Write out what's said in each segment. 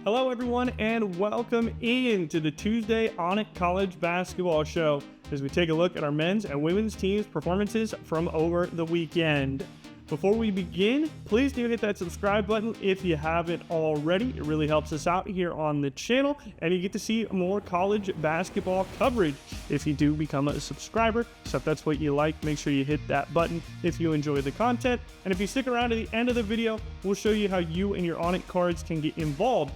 Hello everyone and welcome into the Tuesday ONIT College Basketball Show as we take a look at our men's and women's teams' performances from over the weekend. Before we begin, please do hit that subscribe button if you haven't already. It really helps us out here on the channel, and you get to see more college basketball coverage if you do become a subscriber. So if that's what you like, make sure you hit that button if you enjoy the content. And if you stick around to the end of the video, we'll show you how you and your ONIT cards can get involved.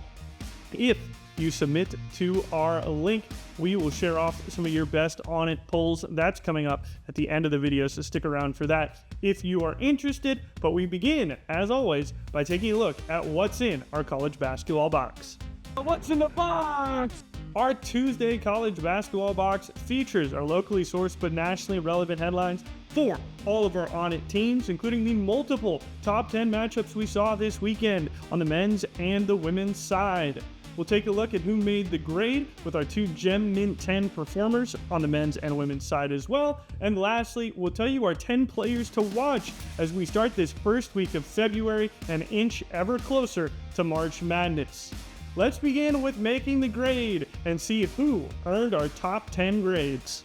If you submit to our link, we will share off some of your best ONIT polls. That's coming up at the end of the video, so stick around for that if you are interested. But we begin, as always, by taking a look at what's in our college basketball box. What's in the box? Our Tuesday college basketball box features our locally sourced but nationally relevant headlines for all of our ONIT teams, including the multiple top 10 matchups we saw this weekend on the men's and the women's side. We'll take a look at who made the grade with our two Gem Mint 10 performers on the men's and women's side as well. And lastly, we'll tell you our 10 players to watch as we start this first week of February and inch ever closer to March Madness. Let's begin with making the grade and see who earned our top 10 grades.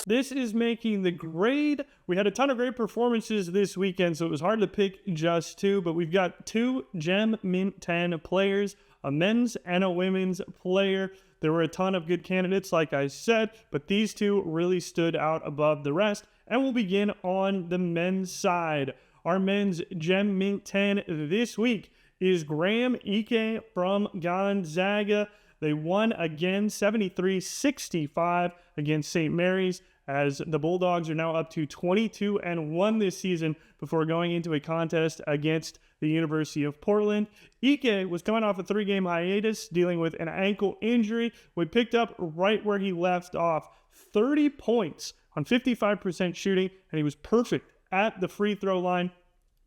This is making the grade. We had a ton of great performances this weekend, so it was hard to pick just two, but we've got two Gem Mint 10 players, a men's and a women's player. There were a ton of good candidates, like I said, but these two really stood out above the rest. And we'll begin on the men's side. Our men's Gem Mint 10 this week is Graham Ike from Gonzaga. They won again 73-65 against St. Mary's, as the Bulldogs are now up to 22-1 this season before going into a contest against the University of Portland. Ike was coming off a 3-game hiatus, dealing with an ankle injury. We picked up right where he left off, 30 points on 55% shooting, and he was perfect at the free throw line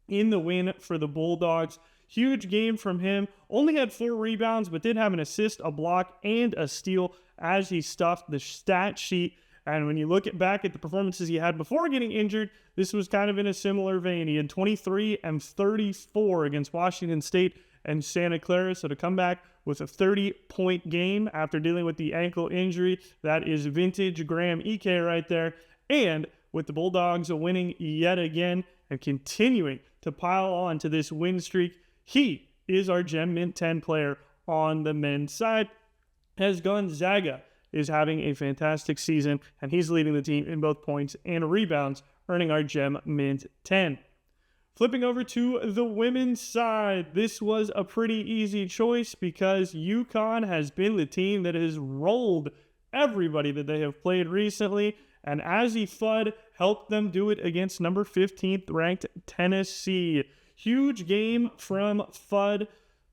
in the win for the Bulldogs. Huge game from him. Only had 4 rebounds, but did have an assist, a block, and a steal as he stuffed the stat sheet. And when you look back at the performances he had before getting injured, this was kind of in a similar vein. He had 23 and 34 against Washington State and Santa Clara. So to come back with a 30-point game after dealing with the ankle injury, that is vintage Graham Ike right there. And with the Bulldogs winning yet again and continuing to pile on to this win streak, he is our Gem Mint 10 player on the men's side, as Gonzaga is having a fantastic season, and he's leading the team in both points and rebounds, earning our Gem Mint 10. Flipping over to the women's side, this was a pretty easy choice because Uconn has been the team that has rolled everybody that they have played recently, and Azzi Fudd helped them do it against number 15th ranked Tennessee. Huge game from Fudd,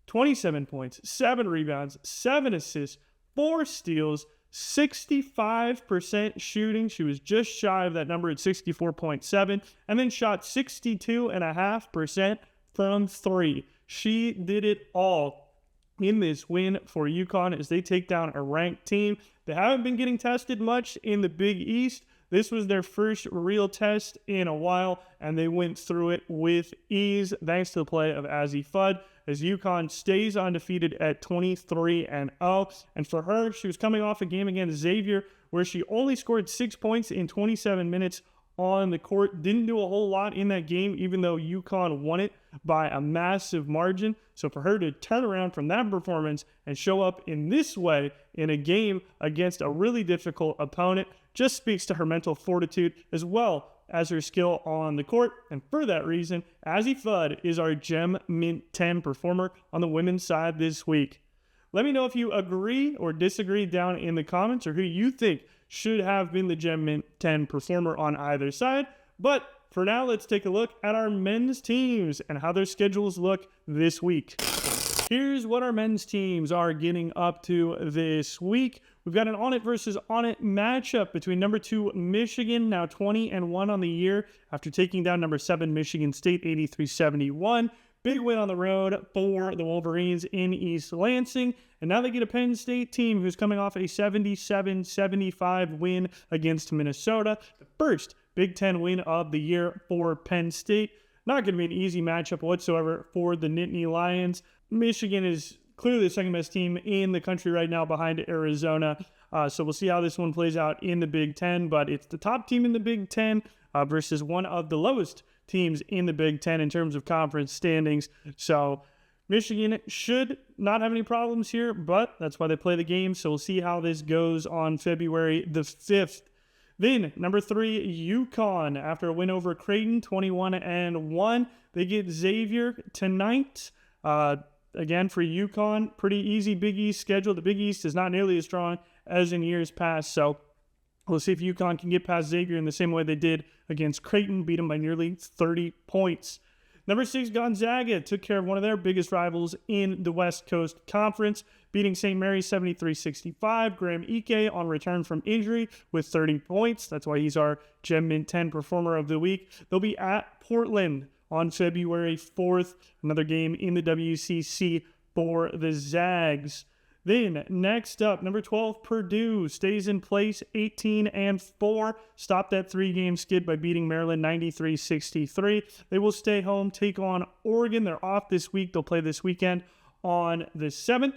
27 points, 7 rebounds, 7 assists, 4 steals, 65% shooting. She was just shy of that number at 64.7, and then shot 62.5% from 3. She did it all in this win for Uconn as they take down a ranked team. They haven't been getting tested much in the Big East. This was their first real test in a while, and they went through it with ease thanks to the play of Azzi Fudd, as Uconn stays undefeated at 23-0. And for her, she was coming off a game against Xavier where she only scored 6 points in 27 minutes on the court. Didn't do a whole lot in that game, even though Uconn won it by a massive margin. So for her to turn around from that performance and show up in this way in a game against a really difficult opponent just speaks to her mental fortitude as well as her skill on the court. And for that reason, Azzi Fudd is our Gem Mint 10 performer on the women's side this week. Let me know if you agree or disagree down in the comments, or who you think should have been the Gem Mint 10 performer on either side. But for now, let's take a look at our men's teams and how their schedules look this week. Here's what our men's teams are getting up to this week. We've got an ONIT versus ONIT matchup between number 2 Michigan, now 20-1 on the year after taking down number 7 Michigan State 83-71. Big win on the road for the Wolverines in East Lansing. And now they get a Penn State team who's coming off a 77-75 win against Minnesota. The first Big Ten win of the year for Penn State. Not going to be an easy matchup whatsoever for the Nittany Lions. Michigan is clearly the second best team in the country right now behind Arizona. So we'll see how this one plays out in the Big Ten, but it's the top team in the Big Ten versus one of the lowest teams in the Big Ten in terms of conference standings. So Michigan should not have any problems here, but that's why they play the game. So we'll see how this goes on February the 5th. Then, number 3, Uconn. After a win over Creighton, 21-1, they get Xavier tonight. Again, for Uconn, pretty easy Big East schedule. The Big East is not nearly as strong as in years past, so we'll see if Uconn can get past Xavier in the same way they did against Creighton, beat them by nearly 30 points. Number 6, Gonzaga took care of one of their biggest rivals in the West Coast Conference, beating St. Mary's 73-65. Graham Ike on return from injury with 30 points. That's why he's our Gem Mint 10 Performer of the Week. They'll be at Portland on February 4th. Another game in the WCC for the Zags. Then, next up, number 12, Purdue stays in place, 18-4. Stopped that 3-game skid by beating Maryland 93-63. They will stay home, take on Oregon. They're off this week. They'll play this weekend on the 7th.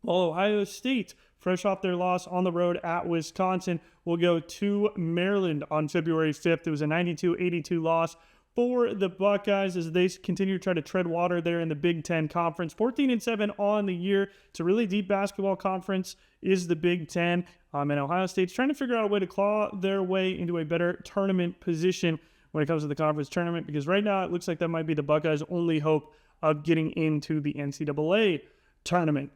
While Ohio State, fresh off their loss on the road at Wisconsin, will go to Maryland on February 5th. It was a 92-82 loss for the Buckeyes as they continue to try to tread water there in the Big Ten Conference. 14-7 on the year. It's a really deep basketball conference, is the Big Ten. And Ohio State's trying to figure out a way to claw their way into a better tournament position when it comes to the conference tournament, because right now it looks like that might be the Buckeyes' only hope of getting into the NCAA tournament.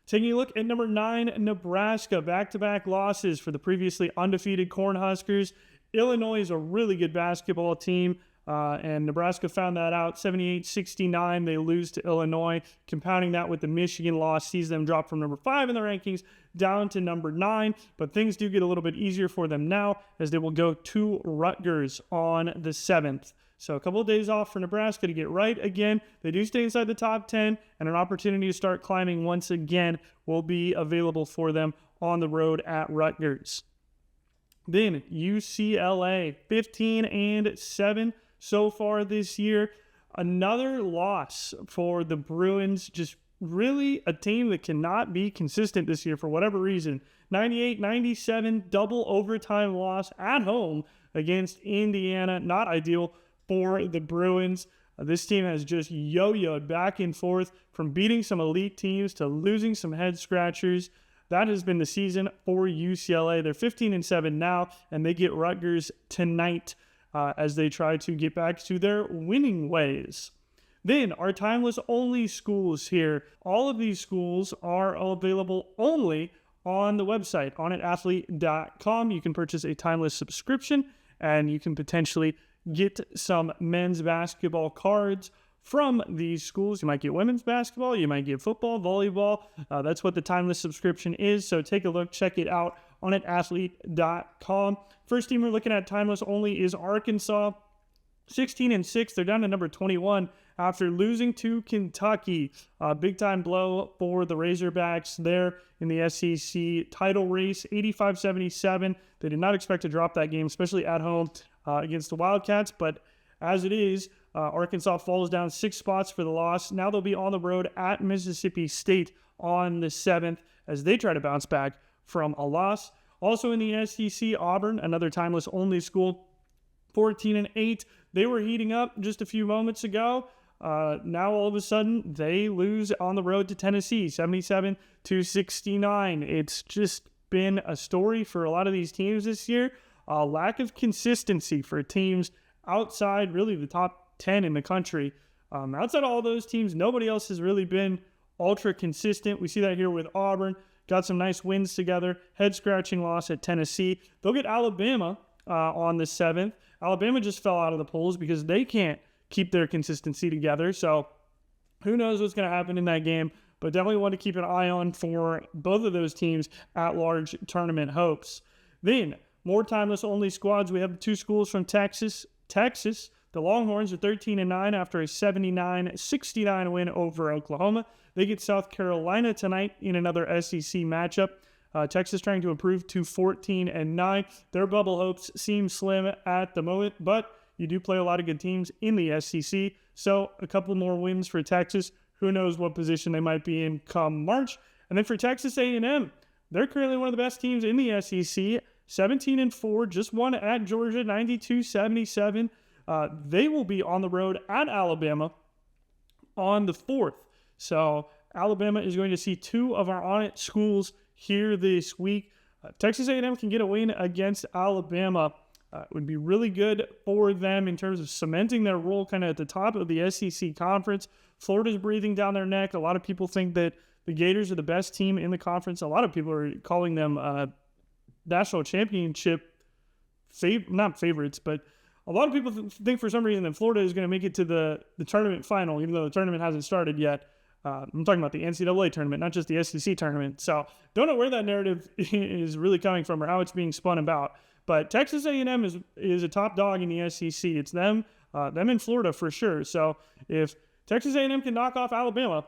Taking a look at number 9, Nebraska. Back-to-back losses for the previously undefeated Cornhuskers. Illinois is a really good basketball team, and Nebraska found that out. 78-69, they lose to Illinois. Compounding that with the Michigan loss sees them drop from number 5 in the rankings down to number 9, but things do get a little bit easier for them now as they will go to Rutgers on the 7th. So a couple of days off for Nebraska to get right again. They do stay inside the top 10, and an opportunity to start climbing once again will be available for them on the road at Rutgers. Then UCLA, 15-7 so far this year. Another loss for the Bruins, just really a team that cannot be consistent this year for whatever reason. 98-97 double overtime loss at home against Indiana. Not ideal for the Bruins. This team has just yo-yoed back and forth from beating some elite teams to losing some head scratchers. That has been the season for UCLA. They're 15-7 now, and they get Rutgers tonight as they try to get back to their winning ways. Then, our timeless only schools here. All of these schools are available only on the website, onitathlete.com. You can purchase a timeless subscription, and you can potentially get some men's basketball cards from these schools. You might get women's basketball, you might get football, volleyball. That's what the timeless subscription is. So take a look, check it out on onitathlete.com. First team we're looking at timeless only is Arkansas. 16-6. They're down to number 21 after losing to Kentucky. Big time blow for the Razorbacks there in the SEC title race. 85-77. They did not expect to drop that game, especially at home against the Wildcats, but as it is, Arkansas falls down 6 spots for the loss. Now they'll be on the road at Mississippi State on the 7th as they try to bounce back from a loss. Also in the SEC, Auburn, another timeless only school, 14-8. They were heating up just a few moments ago. Now all of a sudden they lose on the road to Tennessee, 77-69. It's just been a story for a lot of these teams this year. A lack of consistency for teams outside really the top 10 in the country. Outside of all those teams, nobody else has really been ultra consistent. We see that here with Auburn. Got some nice wins together. Head-scratching loss at Tennessee. They'll get Alabama on the 7th. Alabama just fell out of the polls because they can't keep their consistency together. So who knows what's going to happen in that game. But definitely want to keep an eye on for both of those teams at large tournament hopes. Then, more timeless only squads. We have 2 schools from Texas. The Longhorns are 13-9 after a 79-69 win over Oklahoma. They get South Carolina tonight in another SEC matchup. Texas trying to improve to 14-9. Their bubble hopes seem slim at the moment, but you do play a lot of good teams in the SEC. So a couple more wins for Texas who knows what position they might be in come March. And then for Texas A&M, they're currently one of the best teams in the SEC, 17-4, just won at Georgia, 92-77. They will be on the road at Alabama on the 4th. So Alabama is going to see two of our ONIT schools here this week. Texas A&M can get a win against Alabama. It would be really good for them in terms of cementing their role kind of at the top of the SEC conference. Florida's breathing down their neck. A lot of people think that the Gators are the best team in the conference. A lot of people are calling them national championship, not favorites, but a lot of people think for some reason that Florida is going to make it to the tournament final, even though the tournament hasn't started yet. I'm talking about the NCAA tournament, not just the SEC tournament. So don't know where that narrative is really coming from or how it's being spun about. But Texas A&M is a top dog in the SEC. It's them in Florida for sure. So if Texas A&M can knock off Alabama,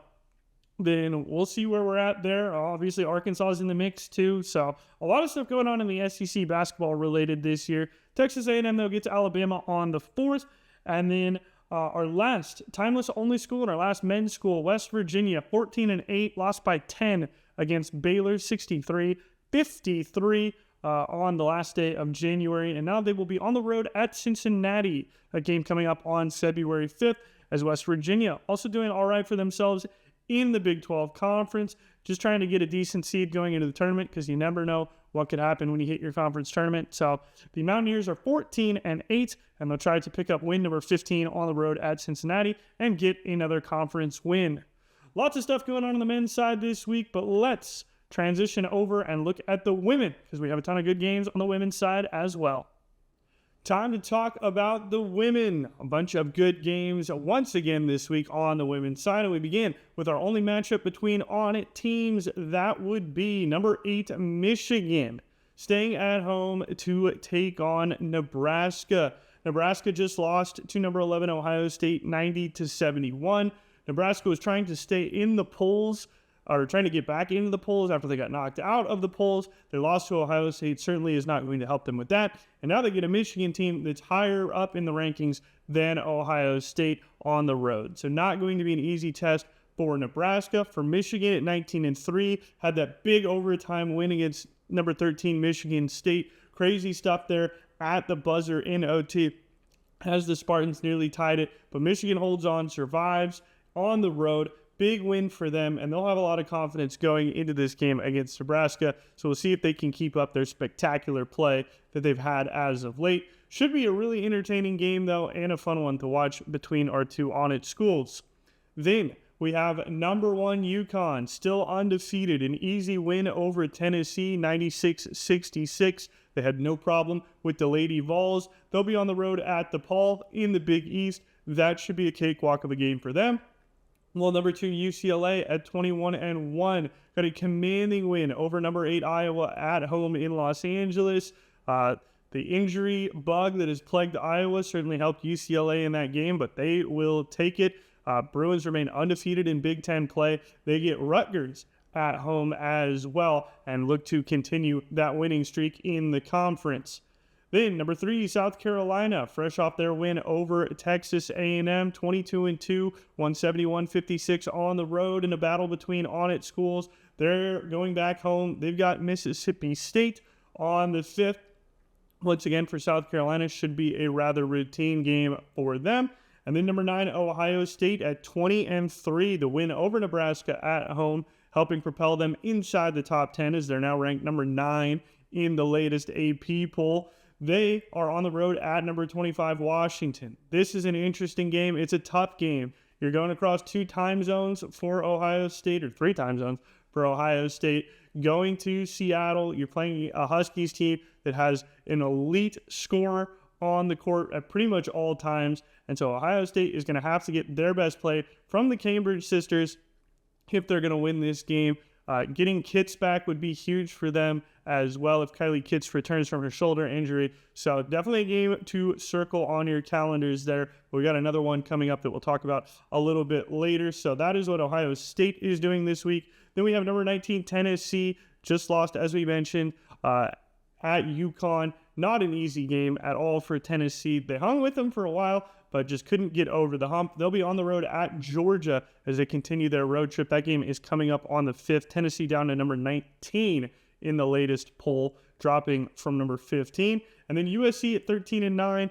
then we'll see where we're at there. Obviously, Arkansas is in the mix too. So a lot of stuff going on in the SEC basketball related this year. Texas A&M, though, gets Alabama on the 4th. And then our last timeless only school and our last men's school, West Virginia, 14-8, lost by 10 against Baylor, 63-53 on the last day of January. And now they will be on the road at Cincinnati, a game coming up on February 5th, as West Virginia also doing all right for themselves in the Big 12 Conference, just trying to get a decent seed going into the tournament because you never know what could happen when you hit your conference tournament. So the Mountaineers are 14-8, and they'll try to pick up win number 15 on the road at Cincinnati and get another conference win. Lots of stuff going on the men's side this week, but let's transition over and look at the women because we have a ton of good games on the women's side as well. Time to talk about the women. A bunch of good games once again this week on the women's side. And we begin with our only matchup between ONIT teams. That would be number 8, Michigan, staying at home to take on Nebraska. Nebraska just lost to number 11, Ohio State, 90-71. Nebraska was trying to stay in the polls, or trying to get back into the polls after they got knocked out of the polls. Their loss to Ohio State certainly is not going to help them with that. And now they get a Michigan team that's higher up in the rankings than Ohio State on the road. So not going to be an easy test for Nebraska. For Michigan at 19-3, had that big overtime win against number 13 Michigan State. Crazy stuff there at the buzzer in OT as the Spartans nearly tied it. But Michigan holds on, survives on the road. Big win for them, and they'll have a lot of confidence going into this game against Nebraska. So we'll see if they can keep up their spectacular play that they've had as of late. Should be a really entertaining game, though, and a fun one to watch between our two ONIT schools. Then we have number 1 Uconn, still undefeated. An easy win over Tennessee, 96-66. They had no problem with the Lady Vols. They'll be on the road at DePaul in the Big East. That should be a cakewalk of a game for them. Well, number 2 UCLA at 21-1 got a commanding win over number 8 Iowa at home in Los Angeles. The injury bug that has plagued Iowa certainly helped UCLA in that game, but they will take it. Bruins remain undefeated in Big Ten play. They get Rutgers at home as well and look to continue that winning streak in the conference. Then, number 3, South Carolina, fresh off their win over Texas A&M, 22-2, 171-56 on the road in a battle between ONIT schools. They're going back home. They've got Mississippi State on the 5th. Once again, for South Carolina, should be a rather routine game for them. And then number 9, Ohio State at 20-3, the win over Nebraska at home, helping propel them inside the top 10 as they're now ranked number 9 in the latest AP poll. They are on the road at number 25, Washington. This is an interesting game. It's a tough game. You're going across 2 time zones for Ohio State, or 3 time zones for Ohio State. Going to Seattle, you're playing a Huskies team that has an elite scorer on the court at pretty much all times. And so Ohio State is going to have to get their best play from the Cambridge sisters if they're going to win this game. Getting Kitts back would be huge for them as well if Kylie Kitts returns from her shoulder injury. So definitely a game to circle on your calendars there. We got another one coming up that we'll talk about a little bit later. So that is what Ohio State is doing this week. Then we have number 19, Tennessee, just lost, as we mentioned, at Uconn, Not an easy game at all for Tennessee. They hung with them for a while, but just couldn't get over the hump. They'll be on the road at Georgia as they continue their road trip. That game is coming up on the 5th. Tennessee down to number 19 in the latest poll, dropping from number 15. And then USC at 13-9.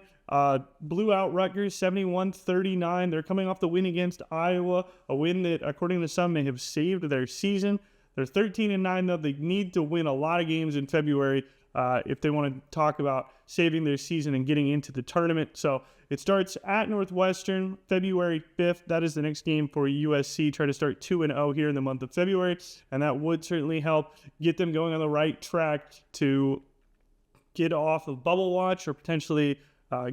Blew out Rutgers 71-39. They're coming off the win against Iowa, a win that, according to some, may have saved their season. They're 13-9, though. They need to win a lot of games in February if they want to talk about saving their season and getting into the tournament. So it starts at Northwestern, February 5th. That is the next game for USC. Try to start 2-0 here in the month of February, and that would certainly help get them going on the right track to get off of bubble watch or potentially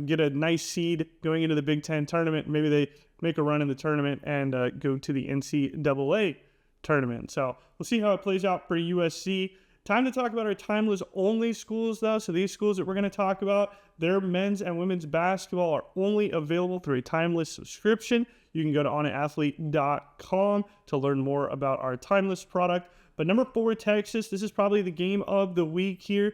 get a nice seed going into the Big Ten tournament. Maybe they make a run in the tournament and go to the NCAA tournament. So we'll see how it plays out for USC. Time to talk about our timeless only schools, though. So these schools that we're going to talk about, their men's and women's basketball are only available through a timeless subscription. You can go to onitathlete.com to learn more about our timeless product. But number 4, Texas, this is probably the game of the week here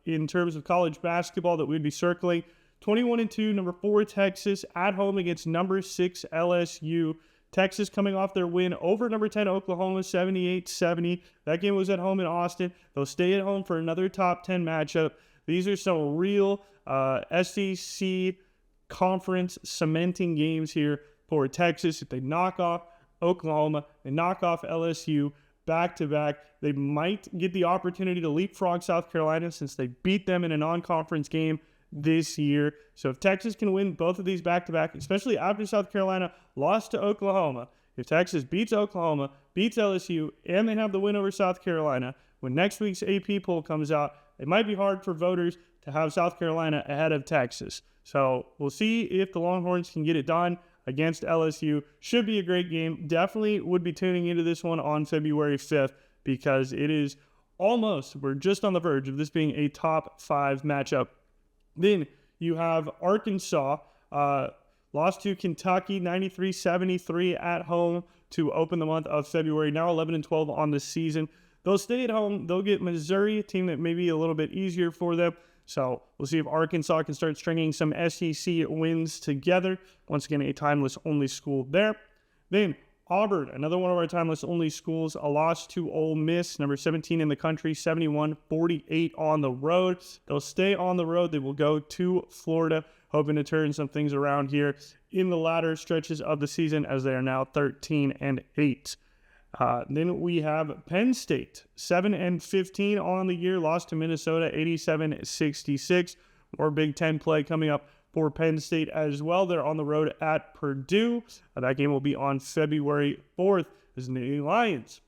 in terms of college basketball that we'd be circling. 21-2, number 4, Texas, at home against number 6, LSU. Texas coming off their win over number 10, Oklahoma, 78-70. That game was at home in Austin. They'll stay at home for another top 10 matchup. These are some real SEC conference cementing games here for Texas. If they knock off Oklahoma, they knock off LSU, back-to-back. They might get the opportunity to leapfrog South Carolina since they beat them in a non-conference game this year. So if Texas can win both of these back-to-back, especially after South Carolina lost to Oklahoma, if Texas beats Oklahoma, beats LSU, and they have the win over South Carolina, when next week's AP poll comes out, it might be hard for voters to have South Carolina ahead of Texas. So we'll see if the Longhorns can get it done against LSU. Should be a great game. Definitely would be tuning into this one on February 5th because it is we're just on the verge of this being a top 5 matchup. Then you have Arkansas, lost to Kentucky 93-73 at home to open the month of February. Now 11-12 on the season. They'll stay at home. They'll get Missouri, a team that may be a little bit easier for them. So we'll see if Arkansas can start stringing some SEC wins together. Once again, a timeless only school there. Then Auburn, another one of our timeless only schools, a loss to Ole Miss, number 17 in the country, 71-48 on the road. They'll stay on the road. They will go to Florida, hoping to turn some things around here in the latter stretches of the season as they are now 13-8. Then we have Penn State, 7-15 on the year, lost to Minnesota, 87-66. More Big Ten play coming up for Penn State as well. They're on the road at Purdue. That game will be on February 4th as the Lions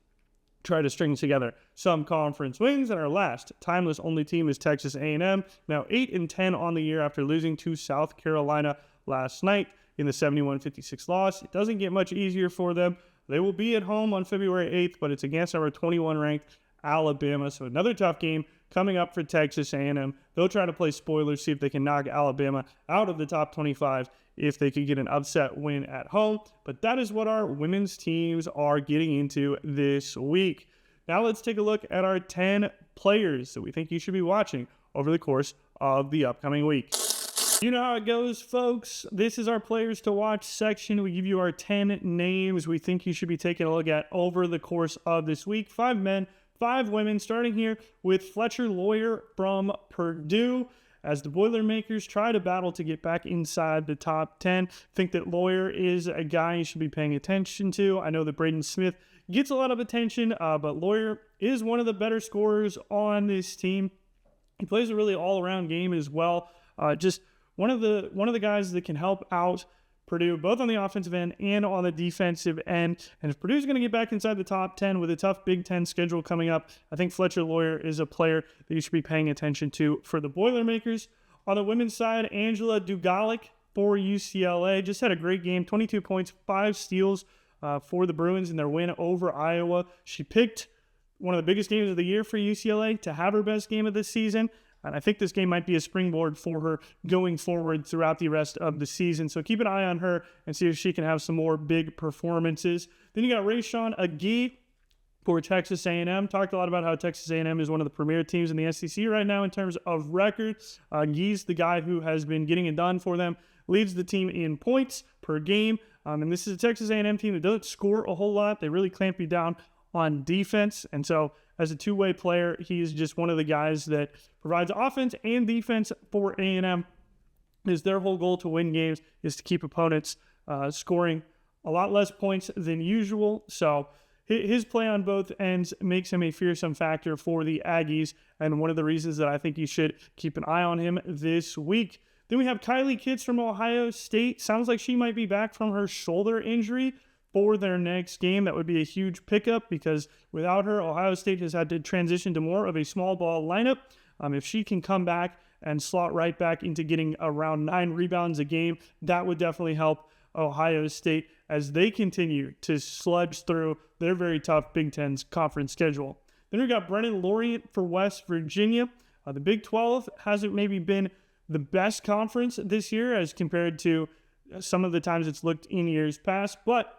try to string together some conference wins. And our last timeless only team is Texas A&M, now 8-10 on the year after losing to South Carolina last night in the 71-56 loss. It doesn't get much easier for them. They will be at home on February 8th, but it's against number 21 ranked Alabama. So another tough game coming up for Texas A&M. They'll try to play spoilers, see if they can knock Alabama out of the top 25 if they could get an upset win at home. But that is what our women's teams are getting into this week. Now let's take a look at our 10 players that we think you should be watching over the course of the upcoming week. You know how it goes, folks. This is our players to watch section. We give you our 10 names we think you should be taking a look at over the course of this week. 5 men, 5 women, starting here with Fletcher Loyer from Purdue. As the Boilermakers try to battle to get back inside the top 10, I think that Loyer is a guy you should be paying attention to. I know that Braden Smith gets a lot of attention, but Loyer is one of the better scorers on this team. He plays a really all-around game as well. Just one of the guys that can help out Purdue, both on the offensive end and on the defensive end. And if Purdue's going to get back inside the top 10 with a tough Big Ten schedule coming up, I think Fletcher Loyer is a player that you should be paying attention to for the Boilermakers. On the women's side, Angela Dugalic for UCLA just had a great game, 22 points, 5 steals for the Bruins in their win over Iowa. She picked one of the biggest games of the year for UCLA to have her best game of the season. And I think this game might be a springboard for her going forward throughout the rest of the season. So keep an eye on her and see if she can have some more big performances. Then you got Rayshawn Agee for Texas A&M. Talked a lot about how Texas A&M is one of the premier teams in the SEC right now in terms of record. He's the guy who has been getting it done for them, leads the team in points per game. And this is a Texas A&M team that doesn't score a whole lot. They really clamp you down on defense. And so as a two-way player, he's just one of the guys that provides offense and defense for A&M. Is their whole goal to win games is to keep opponents scoring a lot less points than usual. So his play on both ends makes him a fearsome factor for the Aggies, and one of the reasons that I think you should keep an eye on him this week. Then we have Kylie Kitts from Ohio State. Sounds like she might be back from her shoulder injury for their next game. That would be a huge pickup because without her, Ohio State has had to transition to more of a small ball lineup. If she can come back and slot right back into getting around 9 rebounds a game, that would definitely help Ohio State as they continue to sludge through their very tough Big Ten's conference schedule. Then we got Brennan Lorient for West Virginia. The Big 12 hasn't maybe been the best conference this year as compared to some of the times it's looked in years past, but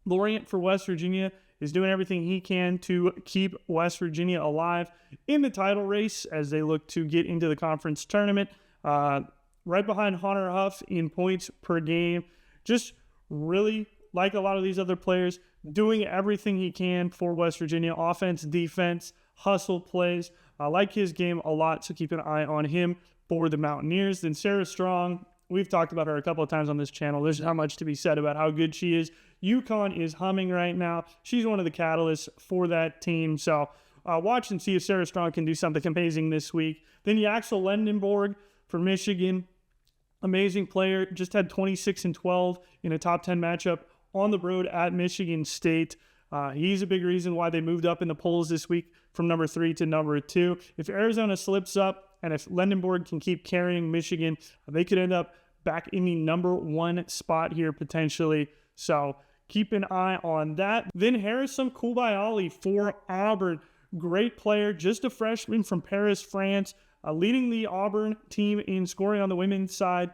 Lorient for West Virginia is doing everything he can to keep West Virginia alive in the title race as they look to get into the conference tournament. Right behind Hunter Huff in points per game. Just really, like a lot of these other players, doing everything he can for West Virginia. Offense, defense, hustle plays. I like his game a lot, so keep an eye on him for the Mountaineers. Then Sarah Strong, we've talked about her a couple of times on this channel. There's not much to be said about how good she is. Uconn is humming right now. She's one of the catalysts for that team. So watch and see if Sarah Strong can do something amazing this week. Then Yaxel Lendenborg for Michigan. Amazing player. Just had 26 and 12 in a top 10 matchup on the road at Michigan State. He's a big reason why they moved up in the polls this week from number 3 to number 2. If Arizona slips up and if Lendenborg can keep carrying Michigan, they could end up back in the number 1 spot here potentially. So keep an eye on that. Then Harrison Koulibaly for Auburn. Great player, just a freshman from Paris, France, leading the Auburn team in scoring on the women's side.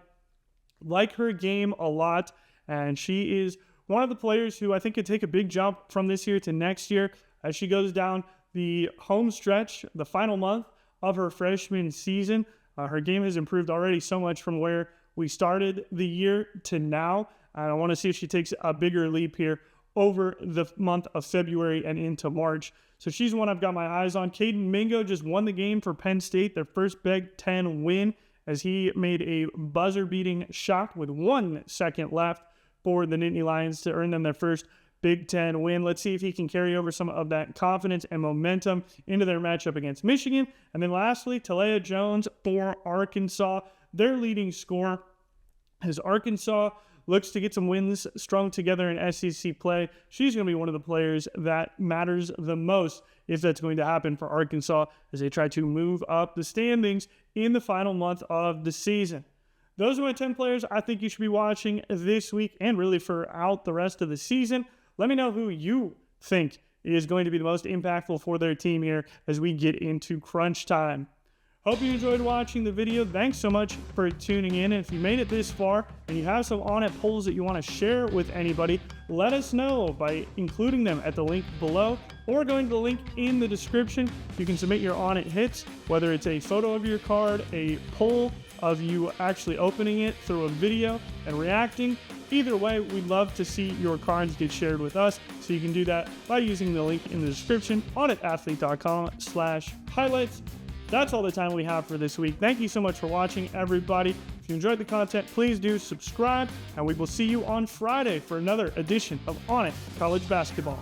Like her game a lot, and she is one of the players who I think could take a big jump from this year to next year as she goes down the home stretch, the final month of her freshman season. Her game has improved already so much from where we started the year to now. And I want to see if she takes a bigger leap here over the month of February and into March. So she's one I've got my eyes on. Caden Mingo just won the game for Penn State, their first Big Ten win, as he made a buzzer-beating shot with 1 second left for the Nittany Lions to earn them their first Big Ten win. Let's see if he can carry over some of that confidence and momentum into their matchup against Michigan. And then lastly, Talia Jones for Arkansas, their leading scorer, as Arkansas looks to get some wins strung together in SEC play. She's going to be one of the players that matters the most if that's going to happen for Arkansas as they try to move up the standings in the final month of the season. Those are my 10 players I think you should be watching this week and really throughout the rest of the season. Let me know who you think is going to be the most impactful for their team here as we get into crunch time. Hope you enjoyed watching the video. Thanks so much for tuning in. And if you made it this far and you have some ONIT polls that you want to share with anybody, let us know by including them at the link below or going to the link in the description. You can submit your ONIT hits, whether it's a photo of your card, a poll of you actually opening it through a video and reacting. Either way, we'd love to see your cards get shared with us. So you can do that by using the link in the description, onitathlete.com/highlights. That's all the time we have for this week. Thank you so much for watching, everybody. If you enjoyed the content, please do subscribe, and we will see you on Friday for another edition of ONIT College Basketball.